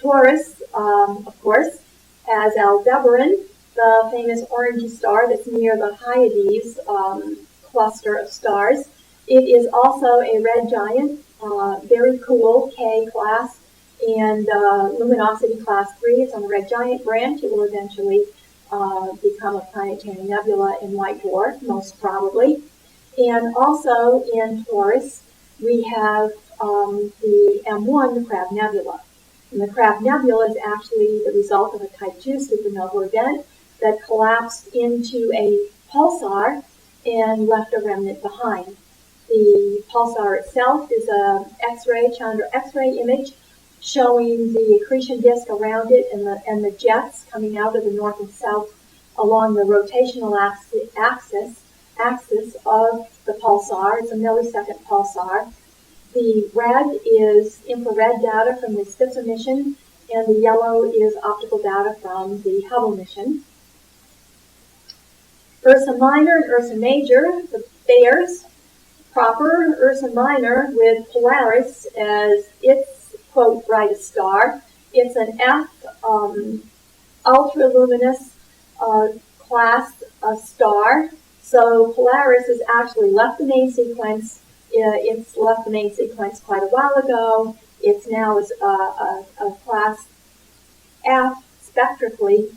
Taurus, of course, has Aldebaran, the famous orangey star that's near the Hyades cluster of stars. It is also a red giant, very cool, K class, and luminosity class 3. It's on the red giant branch. It will eventually become a planetary nebula in white dwarf, most probably. And also in Taurus, we have the M1, the Crab Nebula. And the Crab Nebula is actually the result of a Type 2 supernova event that collapsed into a pulsar and left a remnant behind. The pulsar itself is a X-ray, Chandra X-ray image showing the accretion disk around it and the jets coming out of the north and south along the rotational axis of the pulsar. It's a millisecond pulsar. The red is infrared data from the Spitzer mission, and the yellow is optical data from the Hubble mission. Ursa Minor and Ursa Major, the bears, proper Ursa Minor with Polaris as its, quote, brightest star. It's an F ultra-luminous class star. So Polaris has actually left the main sequence. It's left the main sequence quite a while ago. It's now a class F spectroscopically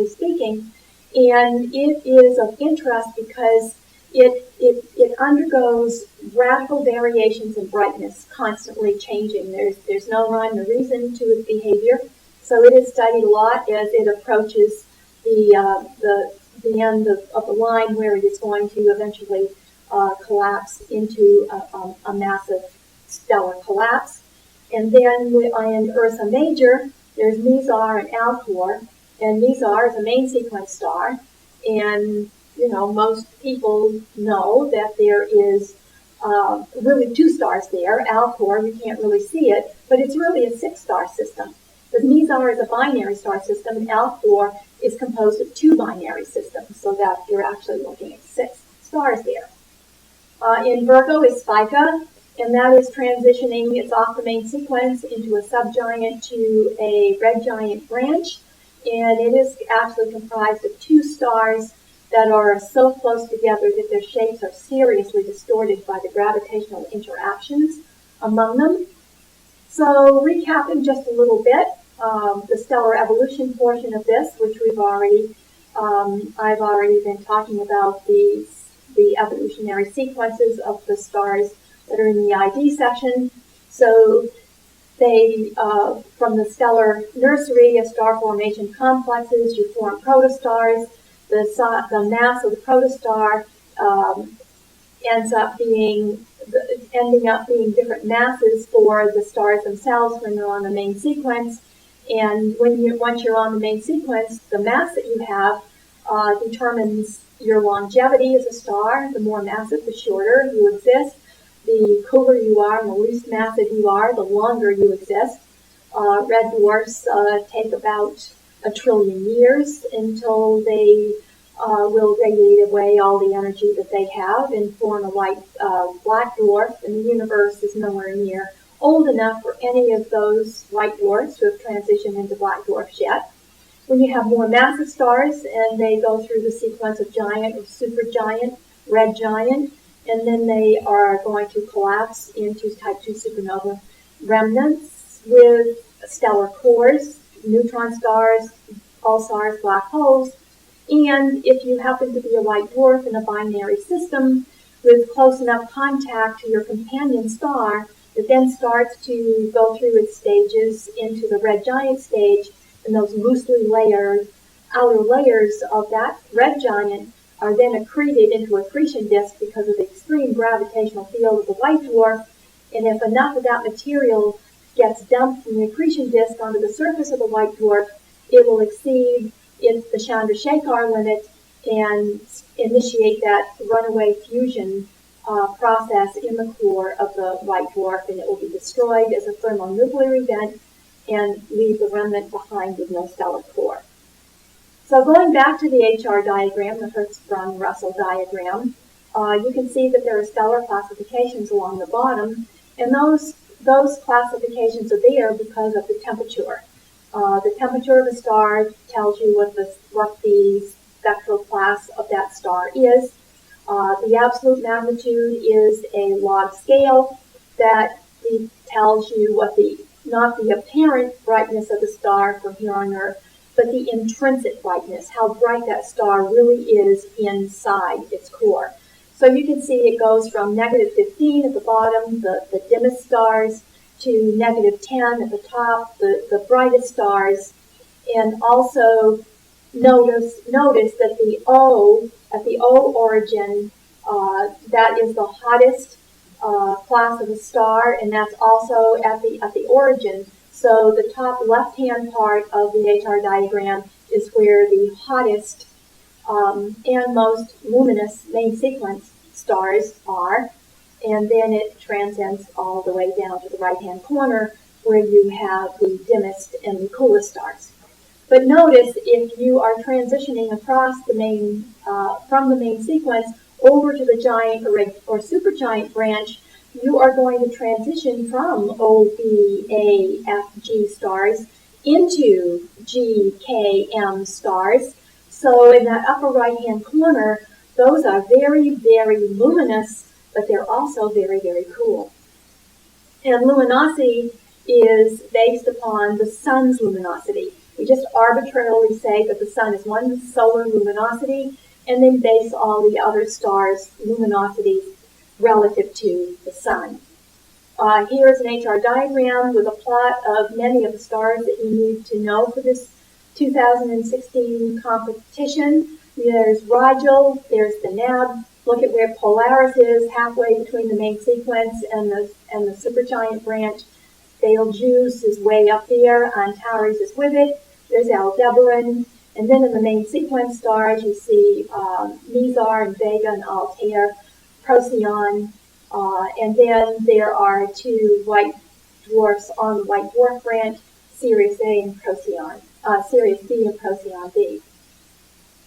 speaking, and it is of interest because it undergoes radical variations in brightness, constantly changing. There's no rhyme or reason to its behavior, so it is studied a lot as it approaches the end of the line where it is going to eventually collapse into a massive stellar collapse. And then in Ursa Major, there's Mizar and Alcor, and Mizar is a main sequence star, and most people know that there is really two stars there. Alcor, you can't really see it, but it's really a 6-star system. But Mizar is a binary star system, and Alcor is composed of 2 binary systems, so that you're actually looking at 6 stars there. In Virgo is Spica, and that is transitioning. It's off the main sequence into a subgiant to a red giant branch, and it is actually comprised of 2 stars that are so close together that their shapes are seriously distorted by the gravitational interactions among them. So recapping just a little bit, the stellar evolution portion of this, which I've already been talking about the evolutionary sequences of the stars that are in the ID section. So they, from the stellar nursery of star formation complexes, you form protostars. The mass of the protostar ending up being different masses for the stars themselves when they're on the main sequence. And once you're on the main sequence, the mass that you have determines your longevity as a star. The more massive, the shorter you exist. The cooler you are and the least massive you are, the longer you exist. Red dwarfs take about 1 trillion years until they will radiate away all the energy that they have and form a white black dwarf, and the universe is nowhere near old enough for any of those white dwarfs to have transitioned into black dwarfs yet. When you have more massive stars and they go through the sequence of giant or supergiant, red giant, and then they are going to collapse into Type 2 supernova remnants with stellar cores, neutron stars, pulsars, black holes. And if you happen to be a white dwarf in a binary system with close enough contact to your companion star that then starts to go through its stages into the red giant stage, and those loosely layered outer layers of that red giant are then accreted into accretion disk because of the extreme gravitational field of the white dwarf. And if enough of that material gets dumped from the accretion disk onto the surface of the white dwarf, it will exceed the Chandrasekhar limit and initiate that runaway fusion process in the core of the white dwarf, and it will be destroyed as a thermonuclear event and leave the remnant behind with no stellar core. So going back to the HR diagram, the Hertzsprung-Russell diagram, you can see that there are stellar classifications along the bottom, and those those classifications are there because of the temperature. The temperature of a star tells you what the spectral class of that star is. The absolute magnitude is a log scale that tells you what not the apparent brightness of the star from here on Earth, but the intrinsic brightness, how bright that star really is inside its core. So you can see it goes from negative 15 at the bottom, the dimmest stars, to negative 10 at the top, the brightest stars. And also notice that the O, at the O origin, that is the hottest class of a star, and that's also at the origin. So the top left-hand part of the HR diagram is where the hottest and most luminous main sequence stars are, and then it transcends all the way down to the right-hand corner where you have the dimmest and the coolest stars. But notice if you are transitioning across the main, from the main sequence over to the giant or supergiant branch, you are going to transition from O, B, A, F, G stars into G, K, M stars. So in that upper right-hand corner, those are very, very luminous, but they're also very, very cool. And luminosity is based upon the sun's luminosity. We just arbitrarily say that the sun is one solar luminosity, and then base all the other stars' luminosities relative to the sun. Here is an HR diagram with a plot of many of the stars that you need to know for this 2016 competition. There's Rigel, there's the Neb. Look at where Polaris is, halfway between the main sequence and the supergiant branch. Betelgeuse is way up there, Antares is with it. There's Aldebaran. And then in the main sequence stars, you see Mizar and Vega and Altair, Procyon, and then there are two white dwarfs on the white dwarf branch, Sirius A and Procyon, Sirius B and Procyon B.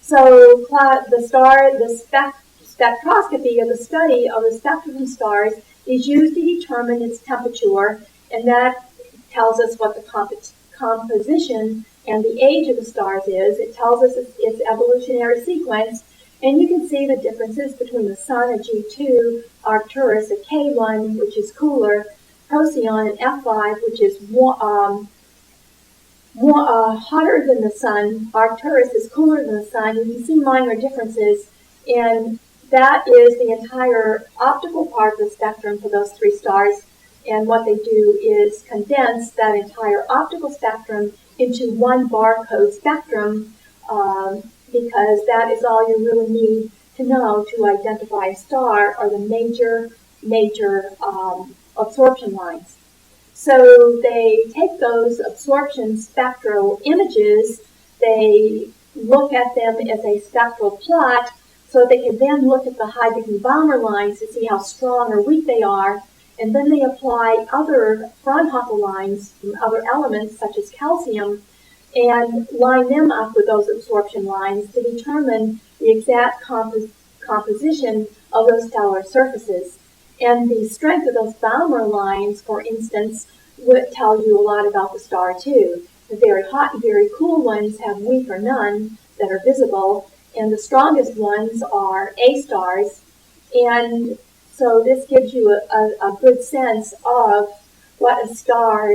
So the spectroscopy, or the study of the spectrum of stars, is used to determine its temperature, and that tells us what the composition and the age of the stars is. It tells us its evolutionary sequence, and you can see the differences between the Sun, a G2, Arcturus, a K1, which is cooler, Procyon, an F5, which is hotter than the Sun. Arcturus is cooler than the Sun. You can see minor differences, and that is the entire optical part of the spectrum for those three stars. And what they do is condense that entire optical spectrum into one barcode spectrum, because that is all you really need to know to identify a star, are the major absorption lines. So they take those absorption spectral images, they look at them as a spectral plot, so they can then look at the Heidegger-Balmer lines to see how strong or weak they are, and then they apply other Fraunhofer lines from other elements, such as calcium, and line them up with those absorption lines to determine the exact composition of those stellar surfaces. And the strength of those Balmer lines, for instance, would tell you a lot about the star too. The very hot and very cool ones have weak or none that are visible, and the strongest ones are A stars. And so this gives you a good sense of what a star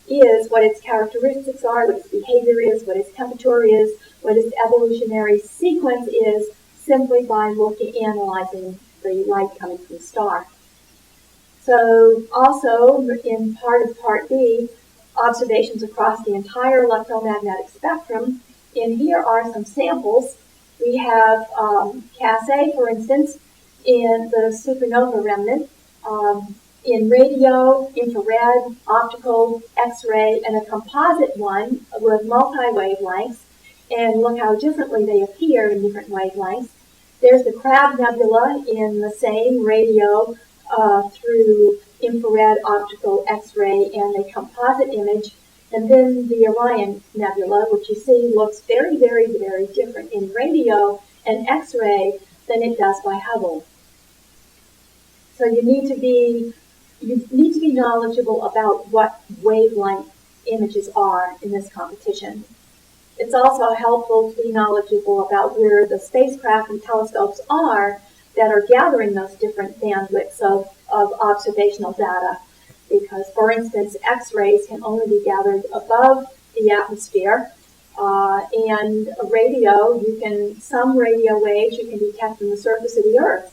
is, what its characteristics are, what its behavior is, what its temperature is, what its evolutionary sequence is, simply by analyzing the light coming from the star. So also in part of Part B, observations across the entire electromagnetic spectrum. And here are some samples. We have Cas-A, for instance, in the supernova remnant, in radio, infrared, optical, X-ray, and a composite one with multi-wavelengths. And look how differently they appear in different wavelengths. There's the Crab Nebula in the same radio through infrared, optical, X-ray, and a composite image. And then the Orion Nebula, which you see looks very, very, very different in radio and X-ray than it does by Hubble. So you need to be you need to be knowledgeable about what wavelength images are in this competition. It's also helpful to be knowledgeable about where the spacecraft and telescopes are that are gathering those different bandwidths of observational data. Because, for instance, X-rays can only be gathered above the atmosphere, and radio, some radio waves you can detect from the surface of the Earth.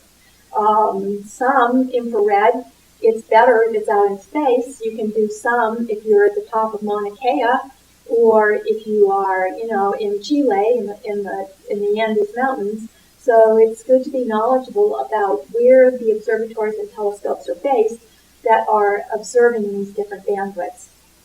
Some infrared, it's better if it's out in space. You can do some if you're at the top of Mauna Kea, or if you are, in Chile, in the Andes Mountains. So it's good to be knowledgeable about where the observatories and telescopes are based that are observing these different bandwidths.